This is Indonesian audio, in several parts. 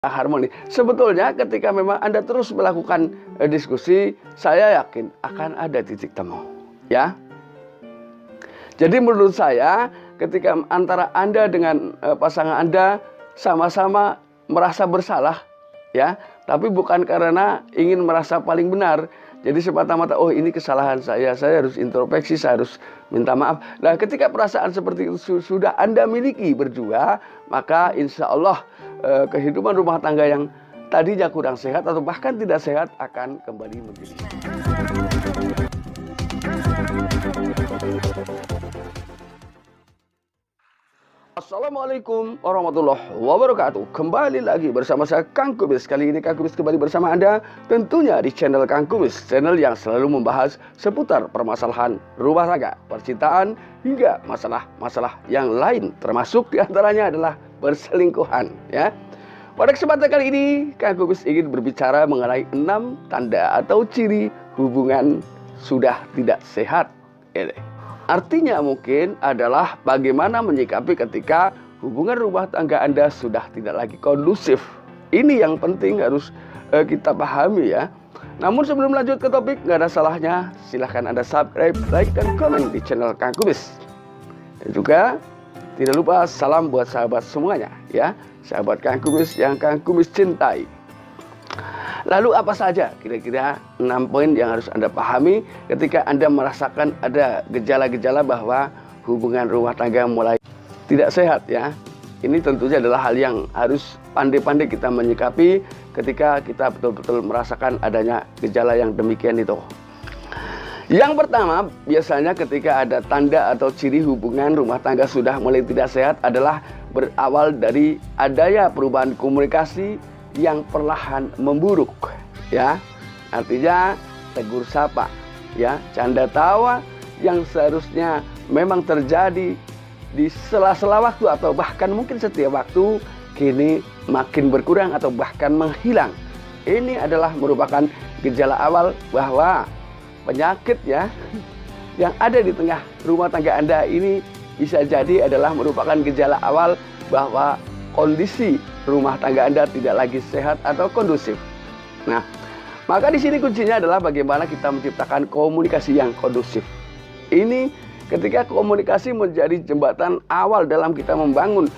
harmoni. Sebetulnya ketika memang Anda terus melakukan diskusi, saya yakin akan ada titik temu, ya. Jadi menurut saya ketika antara Anda dengan pasangan Anda sama-sama merasa bersalah, ya, tapi bukan karena ingin merasa paling benar. Jadi semata-mata, oh ini kesalahan saya harus introspeksi, saya harus minta maaf. Nah, ketika perasaan seperti itu sudah Anda miliki berdua, maka insya Allah kehidupan rumah tangga yang tadinya kurang sehat atau bahkan tidak sehat akan kembali menjadi. Assalamualaikum warahmatullahi wabarakatuh. Kembali lagi bersama saya Kang Kubis. Kali ini Kang Kubis kembali bersama Anda tentunya di channel Kang Kubis, channel yang selalu membahas seputar permasalahan rumah tangga, percintaan hingga masalah-masalah yang lain, termasuk diantaranya adalah perselingkuhan, ya. Pada kesempatan kali ini Kang Kubis ingin berbicara mengenai 6 tanda atau ciri hubungan sudah tidak sehat. Artinya mungkin adalah bagaimana menyikapi ketika hubungan rumah tangga Anda sudah tidak lagi kondusif. Ini yang penting harus kita pahami, ya. Namun sebelum lanjut ke topik, nggak ada salahnya silahkan Anda subscribe, like, dan komen di channel Kang Kubis. Dan juga tidak lupa salam buat sahabat semuanya, ya. Sahabat Kang Kubis yang Kang Kubis cintai. Lalu apa saja kira-kira 6 poin yang harus Anda pahami ketika Anda merasakan ada gejala-gejala bahwa hubungan rumah tangga mulai tidak sehat, ya. Ini tentunya adalah hal yang harus pandai-pandai kita menyikapi ketika kita betul-betul merasakan adanya gejala yang demikian itu. Yang pertama, biasanya ketika ada tanda atau ciri hubungan rumah tangga sudah mulai tidak sehat adalah berawal dari adanya perubahan komunikasi yang perlahan memburuk, ya. Artinya tegur sapa, ya, canda tawa yang seharusnya memang terjadi di sela-sela waktu atau bahkan mungkin setiap waktu kini makin berkurang atau bahkan menghilang. Ini adalah merupakan gejala awal bahwa penyakit, ya, yang ada di tengah rumah tangga Anda ini bisa jadi adalah merupakan gejala awal bahwa kondisi rumah tangga Anda tidak lagi sehat atau kondusif. Nah, maka di sini kuncinya adalah bagaimana kita menciptakan komunikasi yang kondusif. Ini ketika komunikasi menjadi jembatan awal dalam kita membangun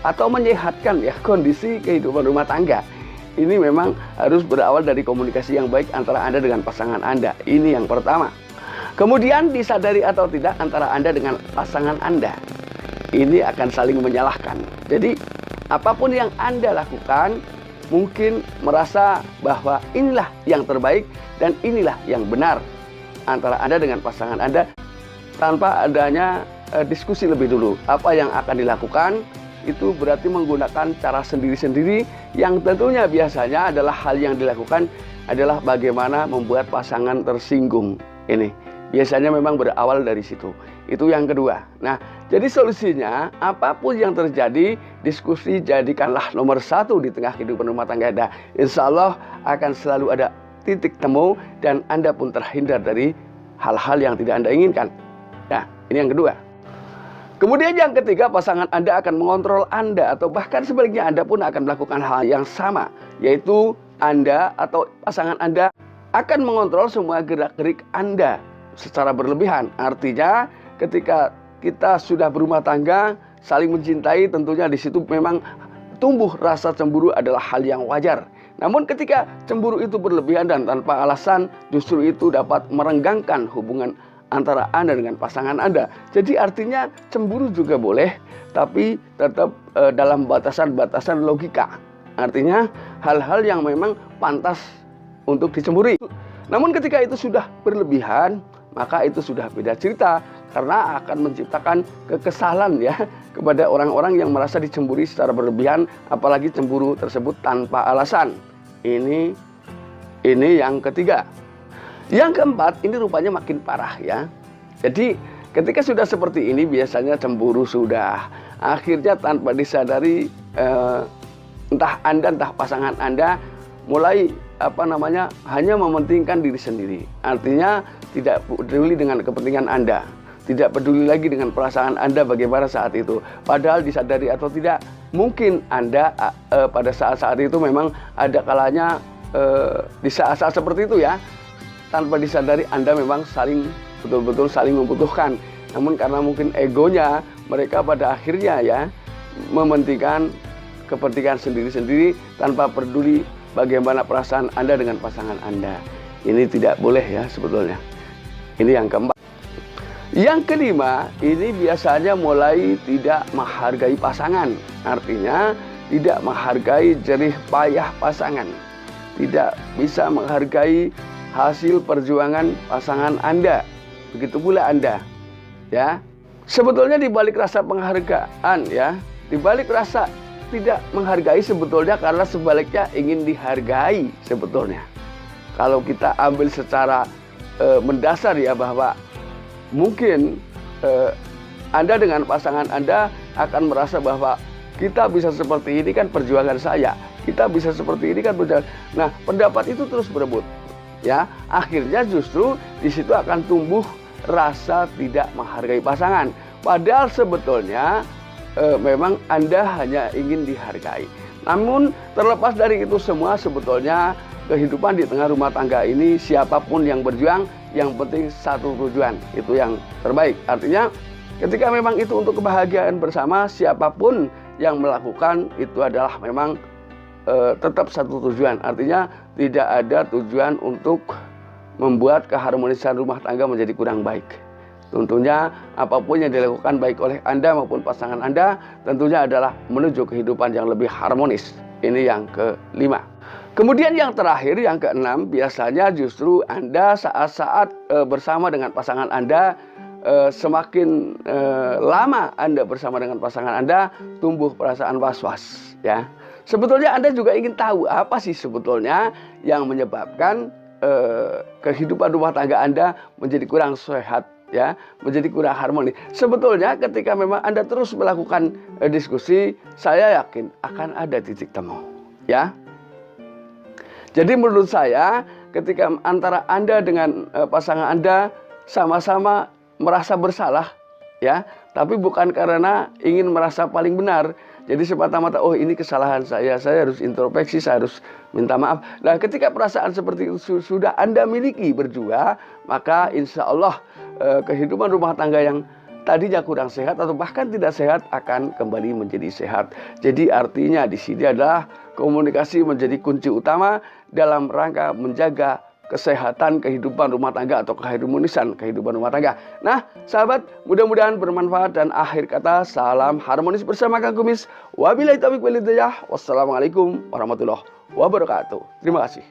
atau menyehatkan, ya, kondisi kehidupan rumah tangga. Ini memang harus berawal dari komunikasi yang baik antara Anda dengan pasangan Anda. Ini yang pertama. Kemudian disadari atau tidak antara Anda dengan pasangan Anda, ini akan saling menyalahkan. Jadi apapun yang Anda lakukan mungkin merasa bahwa inilah yang terbaik dan inilah yang benar antara Anda dengan pasangan Anda tanpa adanya diskusi lebih dulu. Apa yang akan dilakukan itu berarti menggunakan cara sendiri-sendiri yang tentunya biasanya adalah hal yang dilakukan adalah bagaimana membuat pasangan tersinggung. Ini biasanya memang berawal dari situ. Itu yang kedua. Nah, jadi solusinya apapun yang terjadi, diskusi jadikanlah nomor 1 di tengah kehidupan rumah tangga Anda. Insya Allah akan selalu ada titik temu dan Anda pun terhindar dari hal-hal yang tidak Anda inginkan. Nah, ini yang kedua. Kemudian yang ketiga, pasangan Anda akan mengontrol Anda atau bahkan sebaliknya Anda pun akan melakukan hal yang sama, yaitu Anda atau pasangan Anda akan mengontrol semua gerak-gerik Anda secara berlebihan. Artinya ketika kita sudah berumah tangga, saling mencintai, tentunya di situ memang tumbuh rasa cemburu adalah hal yang wajar. Namun ketika cemburu itu berlebihan dan tanpa alasan, justru itu dapat merenggangkan hubungan antara Anda dengan pasangan Anda. Jadi artinya cemburu juga boleh, tapi tetap dalam batasan-batasan logika. Artinya hal-hal yang memang pantas untuk dicemburi. Namun ketika itu sudah berlebihan, maka itu sudah beda cerita karena akan menciptakan kekesalan, ya, kepada orang-orang yang merasa dicemburi secara berlebihan, apalagi cemburu tersebut tanpa alasan. Ini yang ketiga. Yang keempat, ini rupanya makin parah, ya. Jadi ketika sudah seperti ini biasanya cemburu sudah akhirnya tanpa disadari entah Anda entah pasangan Anda mulai hanya mementingkan diri sendiri. Artinya tidak peduli dengan kepentingan Anda, tidak peduli lagi dengan perasaan Anda bagaimana saat itu. Padahal disadari atau tidak, mungkin Anda pada saat-saat itu memang ada kalanya di saat-saat seperti itu ya, tanpa disadari Anda memang betul-betul saling membutuhkan. Namun karena mungkin egonya mereka pada akhirnya ya mementingkan kepentingan sendiri-sendiri tanpa peduli bagaimana perasaan Anda dengan pasangan Anda. Ini tidak boleh ya sebetulnya. Ini yang keempat. Yang kelima, ini biasanya mulai tidak menghargai pasangan. Artinya tidak menghargai jerih payah pasangan. Tidak bisa menghargai hasil perjuangan pasangan Anda. Begitu pula Anda. Ya. Sebetulnya di balik rasa penghargaan ya, di balik rasa tidak menghargai sebetulnya karena sebaliknya ingin dihargai sebetulnya. Kalau kita ambil secara mendasar ya, bahwa mungkin Anda dengan pasangan Anda akan merasa bahwa kita bisa seperti ini kan perjuangan saya, kita bisa seperti ini kan perjuangan. Nah, pendapat itu terus berebut ya, akhirnya justru di situ akan tumbuh rasa tidak menghargai pasangan. Padahal sebetulnya memang Anda hanya ingin dihargai. Namun terlepas dari itu semua, sebetulnya kehidupan di tengah rumah tangga ini siapapun yang berjuang, yang penting satu tujuan, itu yang terbaik. Artinya ketika memang itu untuk kebahagiaan bersama, siapapun yang melakukan itu adalah memang tetap satu tujuan. Artinya tidak ada tujuan untuk membuat keharmonisan rumah tangga menjadi kurang baik. Tentunya apapun yang dilakukan baik oleh Anda maupun pasangan Anda tentunya adalah menuju kehidupan yang lebih harmonis. Ini yang kelima. Kemudian yang terakhir, yang keenam, biasanya justru Anda saat-saat bersama dengan pasangan Anda, semakin lama Anda bersama dengan pasangan Anda, tumbuh perasaan was-was ya. Sebetulnya Anda juga ingin tahu apa sih sebetulnya yang menyebabkan kehidupan rumah tangga Anda menjadi kurang sehat ya, menjadi kurang harmonis. Sebetulnya ketika memang Anda terus melakukan diskusi, saya yakin akan ada titik temu ya. Jadi menurut saya ketika antara Anda dengan pasangan Anda sama-sama merasa bersalah ya, tapi bukan karena ingin merasa paling benar. Jadi semata-mata, oh ini kesalahan saya harus introspeksi, saya harus minta maaf. Nah, ketika perasaan seperti itu sudah Anda miliki berdua, maka insya Allah kehidupan rumah tangga yang tadinya kurang sehat atau bahkan tidak sehat akan kembali menjadi sehat. Jadi artinya di sini adalah komunikasi menjadi kunci utama dalam rangka menjaga kesehatan kehidupan rumah tangga atau keharmonisan kehidupan rumah tangga. Nah, sahabat, mudah-mudahan bermanfaat dan akhir kata salam harmonis bersama Kang Kumis. Wabillahi taufiq wal hidayah. Wassalamualaikum warahmatullahi wabarakatuh. Terima kasih.